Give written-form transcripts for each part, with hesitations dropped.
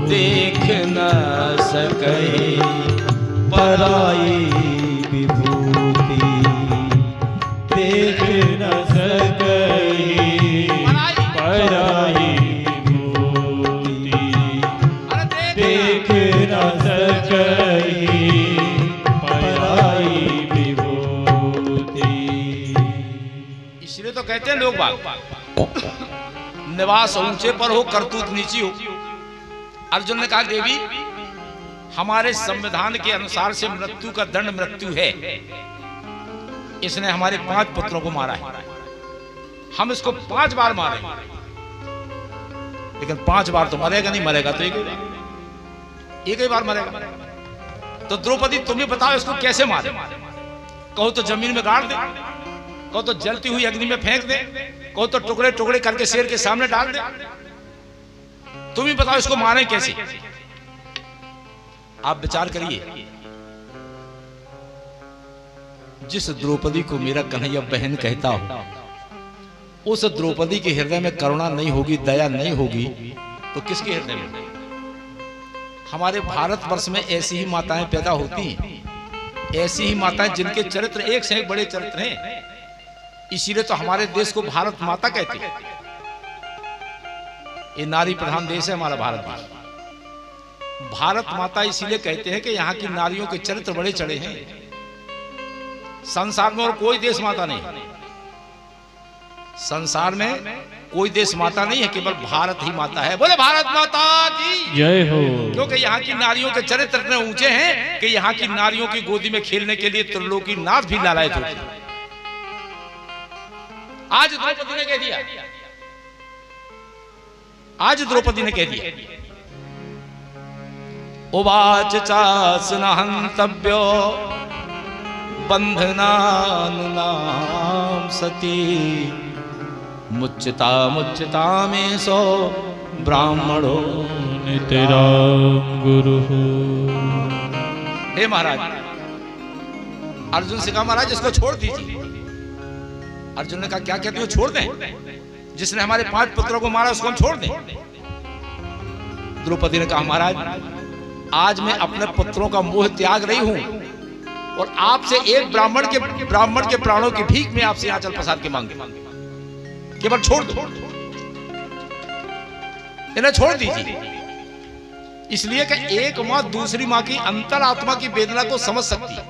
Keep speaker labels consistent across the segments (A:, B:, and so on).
A: देख न सके पराई विभूति, देख न सके पराई विभूति, देख न सके पराई विभूति।
B: इसलिए तो कहते हैं लोग बाग निवास ऊंचे पर हो करतूत नीची हो। अर्जुन ने कहा देवी हमारे संविधान के अनुसार से मृत्यु का दंड मृत्यु है, इसने हमारे 5 पुत्रों को मारा है, हम इसको 5 बार मारे, लेकिन 5 बार तो मरेगा नहीं, मरेगा तो एक ही बार मरेगा। तो द्रौपदी तुम ही बताओ इसको कैसे मारे? कहो तो जमीन में गाड़ दे, कहो तो जलती हुई अग्नि में फेंक दे, कहो तो टुकड़े टुकड़े करके शेर के सामने डाल दे, तुम ही बताओ इसको मारे कैसे? आप विचार करिए। जिस द्रौपदी को मेरा कन्हैया बहन कहता हो, उस द्रौपदी के हृदय में करुणा नहीं होगी, दया नहीं होगी, तो किसके हृदय में? हमारे भारतवर्ष में ऐसी ही माताएं पैदा होती हैं, ऐसी ही माताएं जिनके चरित्र एक से एक बड़े चरित्र हैं। इसीलिए तो हमारे देश को भारत माता कहते हैं। ये नारी प्रधान देश है हमारा भारत देश। भारत माता इसीलिए कहते हैं कि यहाँ की नारियों के चरित्र बड़े चढ़े हैं। संसार में और कोई देश माता नहीं, संसार में कोई देश माता नहीं है, केवल भारत ही माता है। बोले भारत माता की
A: जय हो।
B: क्योंकि यहाँ की नारियों के चरित्र इतने ऊंचे हैं कि यहाँ की नारियों की गोदी में खेलने के लिए त्रिलोकी नाथ भी लालायित होते हैं। आज द्रौपदी ने कह दिया, आज द्रौपदी ने कह दिया, उवाच चासन हंतव्यो बंधनानुनाम सती, मुच्यता मुच्यता में सो ब्राह्मणो
A: नितराम गुरु।
B: हे महाराज, अर्जुन से कहा महाराज इसको छोड़ दीजिए। अर्जुन ने कहा क्या कहते हो, छोड़ दें? जिसने हमारे 5 पुत्रों को मारा उसको हम छोड़ दें? द्रौपदी ने कहा महाराज आज मैं अपने पुत्रों का मोह त्याग रही हूं और आपसे एक ब्राह्मण के प्राणों की भीख में आपसे आंचल पसार के मांगे, केवल छोड़ दो, इन्हें छोड़ दीजिए। इसलिए कि एक मां दूसरी मां की अंतरात्मा की वेदना को समझ सकती है,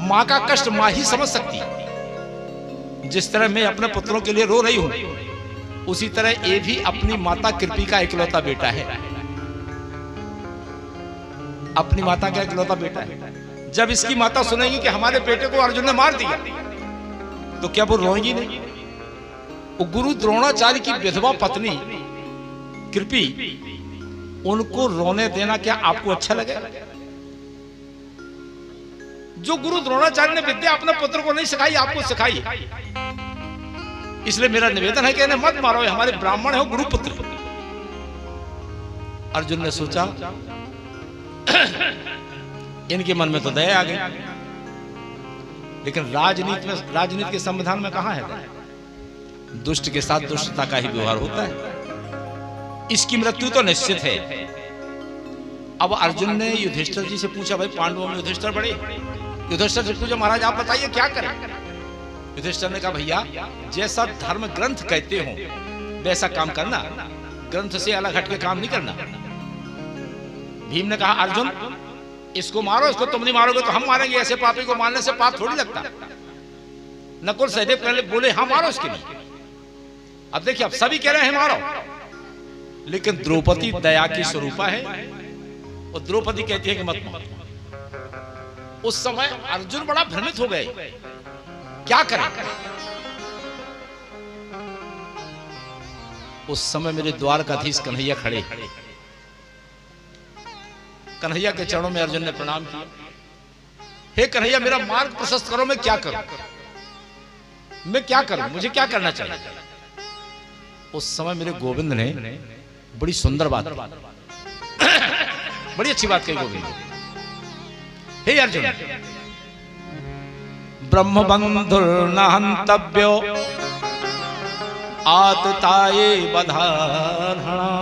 B: मां का कष्ट मां ही समझ सकती है। जिस तरह मैं अपने पुत्रों के लिए रो रही हूं, उसी तरह ये भी अपनी माता कृपी का इकलौता बेटा है, अपनी माता का इकलौता बेटा है। जब इसकी माता सुनेगी कि हमारे बेटे को अर्जुन ने मार दिया, तो क्या वो रोएगी नहीं? वो गुरु द्रोणाचार्य की विधवा पत्नी कृपी, उनको रोने देना क्या आपको अच्छा लगे? जो गुरु द्रोणाचार्य ने विद्या अपने पुत्र को नहीं सिखाई, आपको सिखाई। इसलिए मेरा निवेदन है कि इन्हें मत मारो, हमारे ब्राह्मण हो, गुरु पुत्र। अर्जुन ने सोचा इनके मन में तो दया आ गई, लेकिन राजनीति के संविधान में कहां है दया? दुष्ट के साथ दुष्टता का ही व्यवहार होता है। इसकी मृत्यु तो निश्चित है। अब अर्जुन ने युधिष्ठिर जी से पूछा, भाई पांडवों में युधिष्ठिर बड़े, युधिष्ठिर से पूछा महाराज आप बताइए क्या करें? युधिष्ठिर ने कहा भैया जैसा धर्म ग्रंथ कहते हो वैसा काम करना, ग्रंथ से अलग हटके काम नहीं करना। भीम ने कहा अर्जुन इसको मारो, इसको तुम नहीं मारोगे तो हम मारेंगे, ऐसे पापी को मारने से पाप थोड़ी लगता। नकुल सहदेव पहले बोले हाँ मारो इसके लिए। अब देखिए अब सभी कह रहे हैं मारो, लेकिन द्रौपदी दया की स्वरूपा है और द्रौपदी कहती है कि मत मारो। उस समय अर्जुन बड़ा भ्रमित हो गए, क्या करें? उस समय मेरे द्वारकाधीश कन्हैया खड़े, कन्हैया के चरणों में अर्जुन ने प्रणाम किया, हे कन्हैया मेरा मार्ग प्रशस्त करो, मैं क्या करूं, मैं क्या करूं, मुझे क्या करना चाहिए? उस समय मेरे गोविंद ने बड़ी सुंदर बात, बड़ी अच्छी बात कही गोविंद। हे अर्जुन ब्रह्म बंधुर्न हंतव्यो आतताये बधार्हणाम्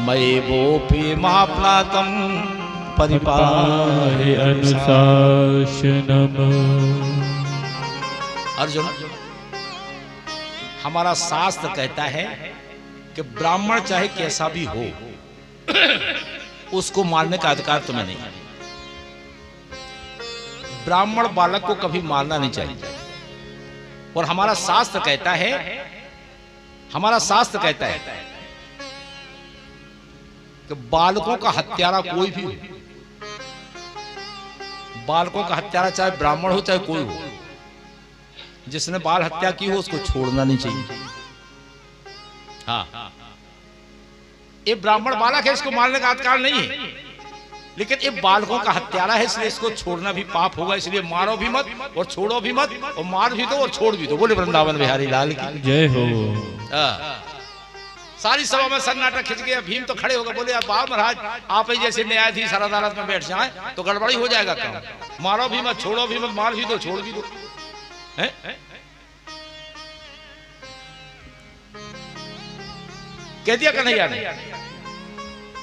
B: मये वोपि महाप्लातम
A: पाहि अनुशासनम्।
B: अर्जुन, हमारा शास्त्र कहता है कि ब्राह्मण चाहे कैसा भी हो उसको मारने का अधिकार तुम्हें नहीं है। ब्राह्मण बालक को कभी मारना नहीं चाहिए। और हमारा शास्त्र कहता है कि बालकों का हत्यारा कोई भी हो, बालकों का हत्यारा चाहे ब्राह्मण हो चाहे कोई हो, जिसने बाल हत्या की हो उसको छोड़ना नहीं चाहिए। हाँ, ये ब्राह्मण बालक है, इसको मारने का अधिकार नहीं है, लेकिन ये बालकों का हत्यारा है, इसलिए इसको छोड़ना भी पाप होगा। इसलिए मारो भी मत और छोड़ो भी मत, और मार भी दो और छोड़ भी दो। बोले वृंदावन बिहारी लाल की
A: जय हो।
B: सारी सभा में सन्नाटा खिंच गया। भीम तो खड़े हो गए, बोले अब महाराज आप ही जैसे न्यायाधीश अदालत में बैठ जाए तो गड़बड़ी हो जाएगा काम। मारो भी मत, छोड़ो भी मत, मार भी दो, छोड़ भी दो। है? कह दिया कन्हैया ने,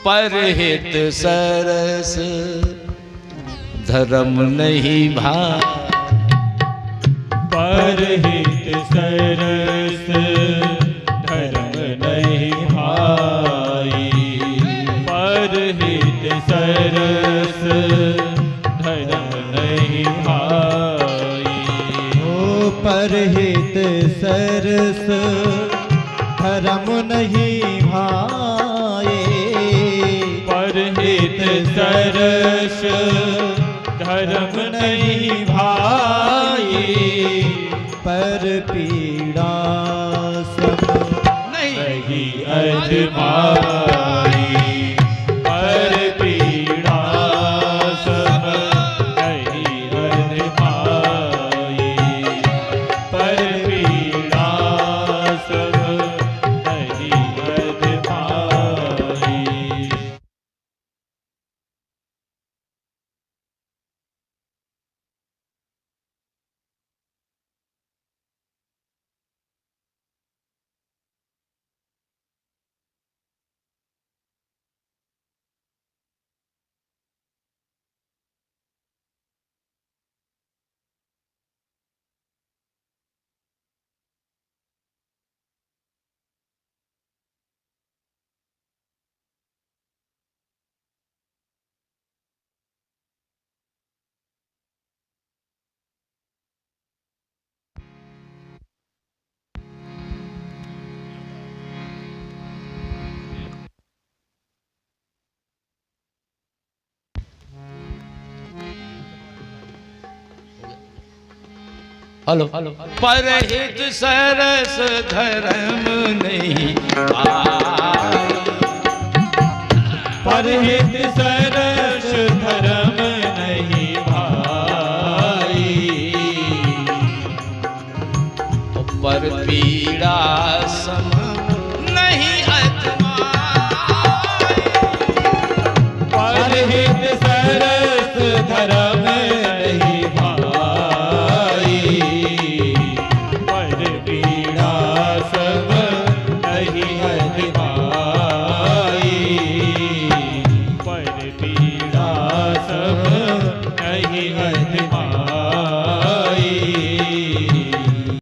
B: परहित सरस धर्म नहीं भाई,
A: परहित सरस धर्म नहीं भाई, परहित सरस धर्म नहीं भाई।
C: ओ परहित सरस धर्म नहीं भाई,
A: परहित सरस धर्म नहीं भाई,
C: पर पीड़ा सब
A: नहीं अजमाई, पर पीड़ा सब नहीं अजमाई, पर पीड़ा सब नहीं अजमाई।
B: हेलो, परहित सरस धर्म नहीं भाई,
A: परहित सरस धर्म नहीं भाई,
B: पर पीड़ा सम नहीं अजमाई।